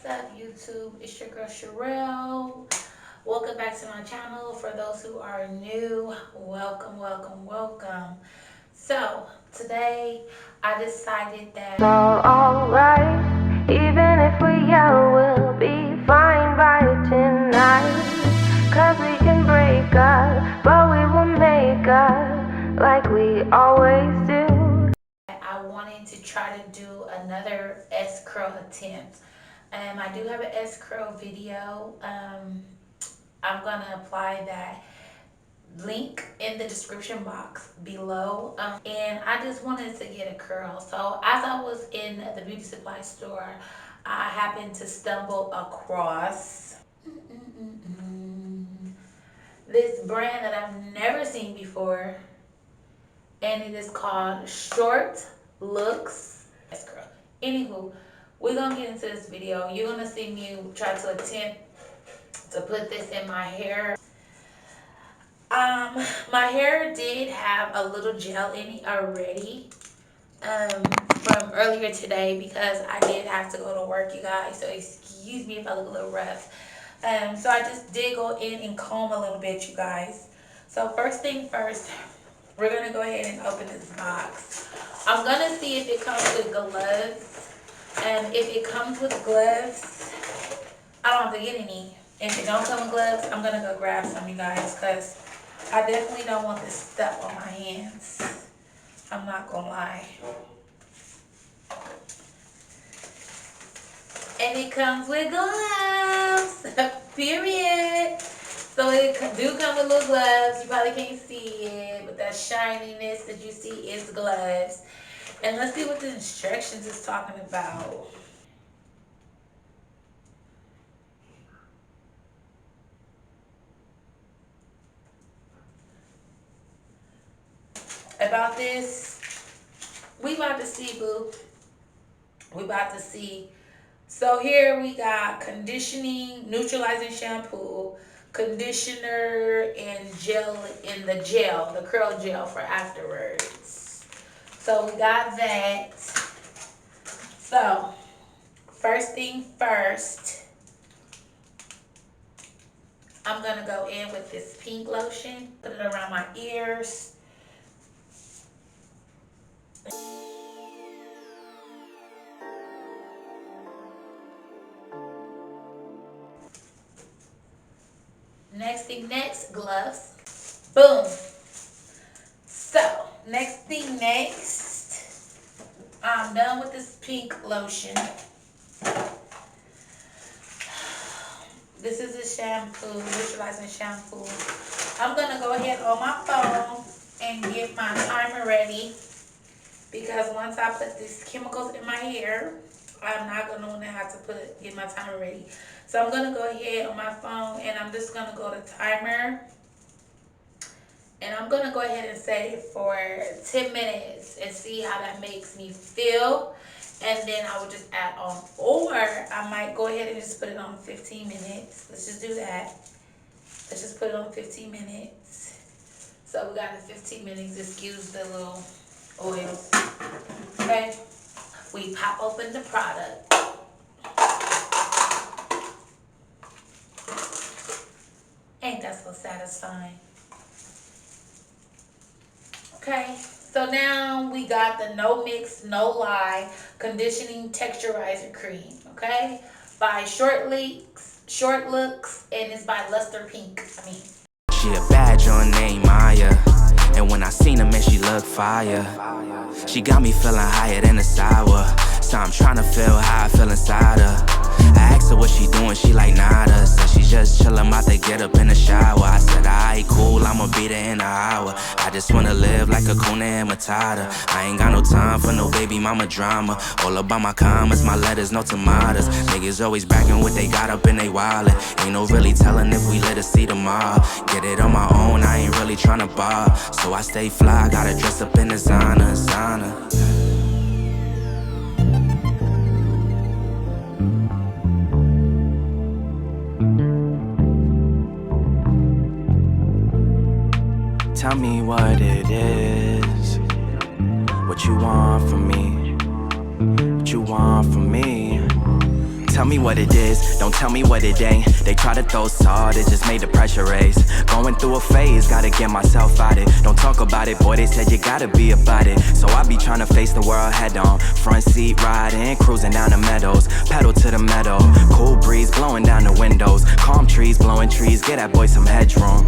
up, YouTube? It's your girl Sherelle. Welcome back to my channel. For those who are new, welcome, welcome, welcome. So today I decided that it's all alright. Even if we yell, we'll be fine by tonight. Cause we can break up, but we will make up like we always do. I wanted to try to do another S-curl attempt. I do have an S-curl video. I'm gonna apply that link in the description box below. And I just wanted to get a curl. So as I was in the beauty supply store, I happened to stumble across this brand that I've never seen before, and it is called Shortlooks. Anywho, we're gonna get into this video. You're gonna see me try to attempt to put this in my hair. My hair did have a little gel in it already from earlier today because I did have to go to work, you guys, so excuse me if I look a little rough. So I just did go in and comb a little bit, you guys. So first thing first, we're gonna go ahead and open this box. I'm gonna see if it comes with gloves, and if it comes with gloves, I don't have to get any. If it don't come with gloves, I'm gonna go grab some, you guys, because I definitely don't want this stuff on my hands. I'm not gonna lie. And it comes with gloves, period. So it do come with little gloves. You probably can't see it, but that shininess that you see is gloves. And let's see what the instructions is talking about. About this, we about to see, boo. We about to see. So here we got conditioning, neutralizing shampoo, conditioner, and gel in the gel, the curl gel for afterwards. So we got that. So first thing first, I'm gonna go in with this pink lotion, put it around my ears. Next thing next, gloves. Boom. So, next thing next, I'm done with this pink lotion. This is a shampoo, neutralizing shampoo. I'm gonna go ahead on my phone and get my timer ready, because once I put these chemicals in my hair, I'm not gonna want to have to get my timer ready. So I'm gonna go ahead on my phone and I'm just gonna go to timer. And I'm gonna go ahead and set it for 10 minutes and see how that makes me feel. And then I will just add on, or I might go ahead and just put it on 15 minutes. Let's just do that. Let's just put it on 15 minutes. So we got the 15 minutes. Excuse the little oils. Okay. We pop open the product. Ain't that so satisfying? Okay, so now we got the No Mix, No Lie Conditioning Texturizer Cream, okay? By Shortlooks, and it's by Luster Pink, She a bad joint named Maya, and when I seen her, man, she looked fire. She got me feeling higher than a sour, so I'm trying to feel how I feel inside her. I asked her what she doing, she like nada. Said she just chillin', about to get up in the shower. I said, alright, cool, I'ma be there in an hour. I just wanna live like a Kuna and Matata. I ain't got no time for no baby mama drama. All about my comments, my letters, no tomatoes. Niggas always bragging what they got up in they wallet. Ain't no really telling if we let her see tomorrow. Get it on my own, I ain't really tryna bar. So I stay fly, gotta dress up in designer. Tell me what it is, what you want from me, what you want from me. tell me what it is, don't tell me what it ain't. They try to throw salt, it just made the pressure raise. Going through a phase, gotta get myself out it. Don't talk about it, boy, they said you gotta be about it. So I be trying to face the world head on. Front seat riding, cruising down the meadows. Pedal to the meadow, cool breeze blowing down the windows. Calm trees, blowing trees, get that boy some headroom.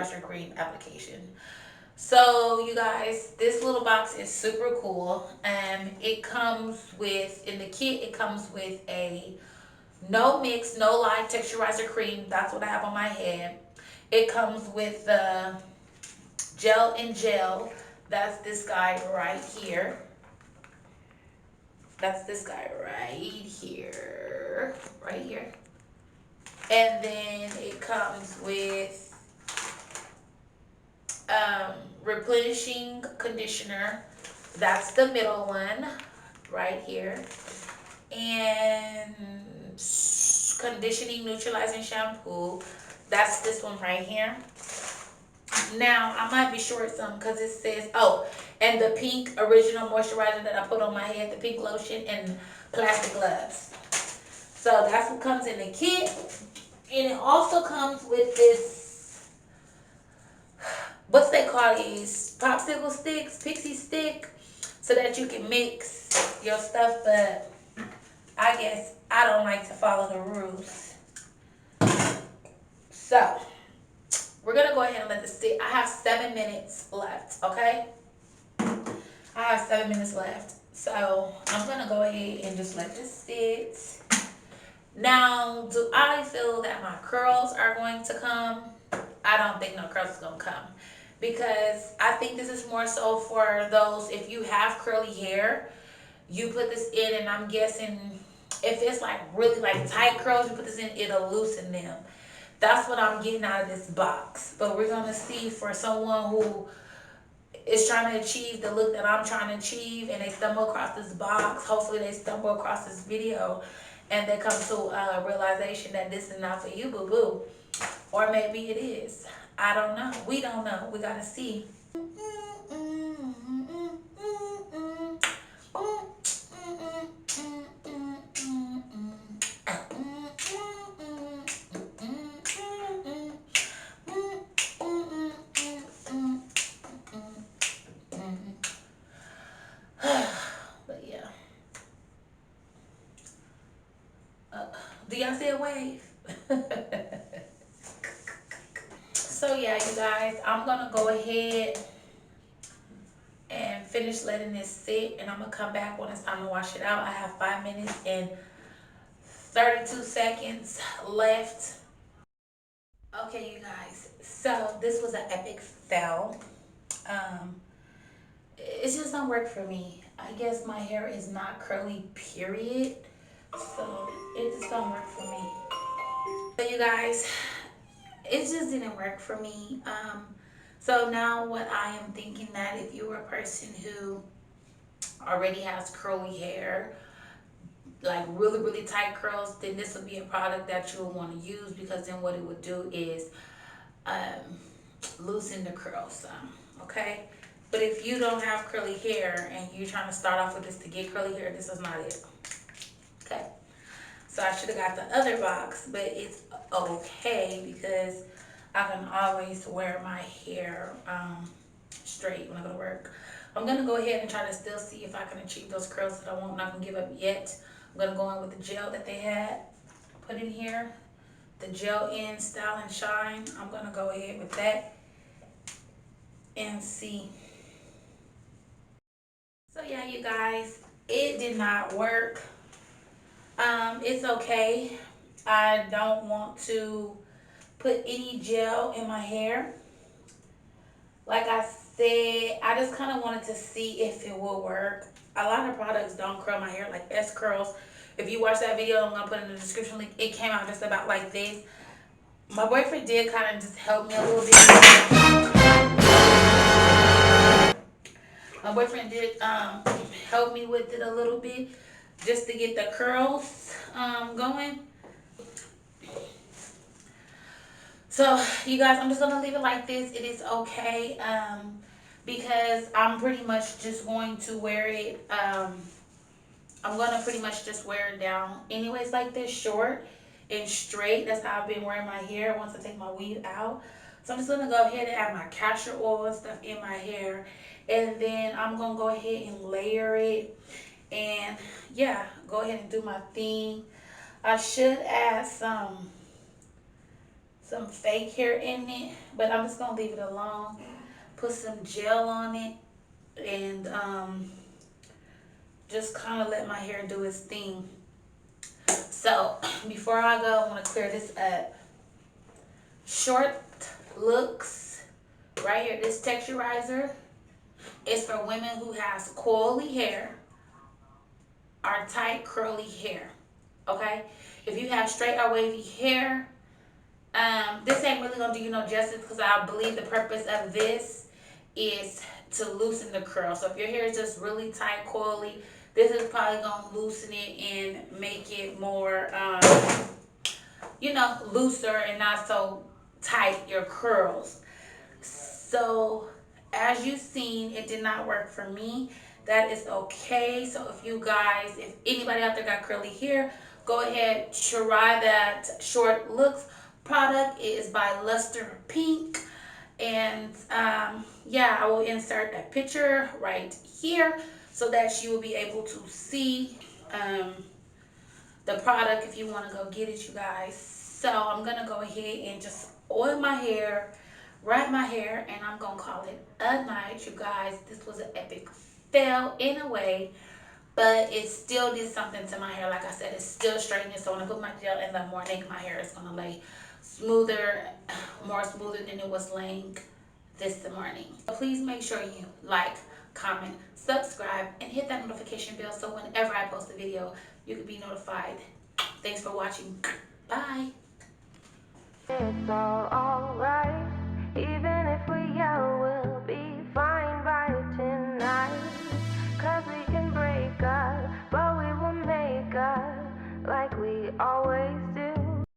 Moisturizer cream application. So you guys, this little box is super cool. It comes with, in the kit, it comes with a no mix, no lye texturizer cream. That's what I have on my head. It comes with the gel and gel. That's this guy right here. That's this guy right here. Right here. And then it comes with replenishing conditioner. That's the middle one right here. And conditioning neutralizing shampoo. That's this one right here. Now I might be short some because it says, oh, and the pink original moisturizer that I put on my head, the pink lotion, and plastic gloves. So that's what comes in the kit. And it also comes with this, what's they call these, popsicle sticks, pixie stick, so that you can mix your stuff. But I guess I don't like to follow the rules. So we're gonna go ahead and let this sit. I have 7 minutes left, okay? I have 7 minutes left. So I'm gonna go ahead and just let this sit. Now, do I feel that my curls are going to come? I don't think no curls is gonna come, because I think this is more so for those, if you have curly hair, you put this in, and I'm guessing if it's like really like tight curls, you put this in, it'll loosen them. That's what I'm getting out of this box. But we're gonna see for someone who is trying to achieve the look that I'm trying to achieve, and they stumble across this box. Hopefully they stumble across this video and they come to a realization that this is not for you, boo-boo. Or maybe it is. I don't know. We don't know. We gotta see. But yeah. Do y'all see a wave? So yeah, you guys, I'm gonna go ahead and finish letting this sit, and I'm gonna come back when it's time to wash it out. I have 5 minutes and 32 seconds left. Okay, you guys, so this was an epic fail. It just don't work for me. I guess my hair is not curly, period. So it just don't work for me. So you guys, it just didn't work for me. So now what I am thinking, that if you are a person who already has curly hair, like really, really tight curls, then this would be a product that you will want to use, because then what it would do is loosen the curls some, okay? But if you don't have curly hair and you're trying to start off with this to get curly hair, this is not it. Okay, so I should have got the other box, but it's okay because I can always wear my hair straight when I go to work. I'm gonna go ahead and try to still see if I can achieve those curls that I want. I'm not gonna give up yet. I'm gonna go in with the gel that they had put in here, the Gel In Style and Shine. I'm gonna go ahead with that and see. So yeah, you guys, it did not work. It's okay. I don't want to put any gel in my hair. Like I said, I just kind of wanted to see if it will work. A lot of products don't curl my hair, like S Curls. If you watch that video, I'm gonna put it in the description link. It came out just about like this. My boyfriend did kind of just help me a little bit. My boyfriend did help me with it a little bit. just to get the curls going. So you guys, I'm just gonna leave it like this. It is okay, because I'm pretty much just going to wear it. I'm gonna pretty much just wear it down anyways, like this, short and straight. That's how I've been wearing my hair once I take my weave out. So I'm just gonna go ahead and add my castor oil and stuff in my hair, and then I'm gonna go ahead and layer it, and yeah, go ahead and do my thing. I should add some fake hair in it, but I'm just gonna leave it alone. Put some gel on it, and just kind of let my hair do its thing. So before I go, I want to clear this up. Shortlooks, right here, this texturizer is for women who has coily hair or tight curly hair. Okay, if you have straight or wavy hair, this ain't really gonna do you no justice, because I believe the purpose of this is to loosen the curl. So if your hair is just really tight, coily, this is probably gonna loosen it and make it more, looser and not so tight, your curls. So as you've seen, it did not work for me. That is okay. So if anybody out there got curly hair, go ahead, try that Shortlooks product. It is by Luster Pink. And yeah, I will insert a picture right here so that you will be able to see the product if you want to go get it, you guys. So I'm gonna go ahead and just oil my hair, wrap my hair, and I'm gonna call it a night, you guys. This was an epic fail in a way, but it still did something to my hair. Like I said, it's still straightening. So when I put my gel in the morning, my hair is gonna lay smoother, more smoother than it was laying this morning. So please make sure you like, comment, subscribe, and hit that notification bell so whenever I post a video, you can be notified. Thanks for watching. Bye. It's all alright. Even if we yell, we'll be fine by tonight. 'Cause we can break up, but we will make up like we always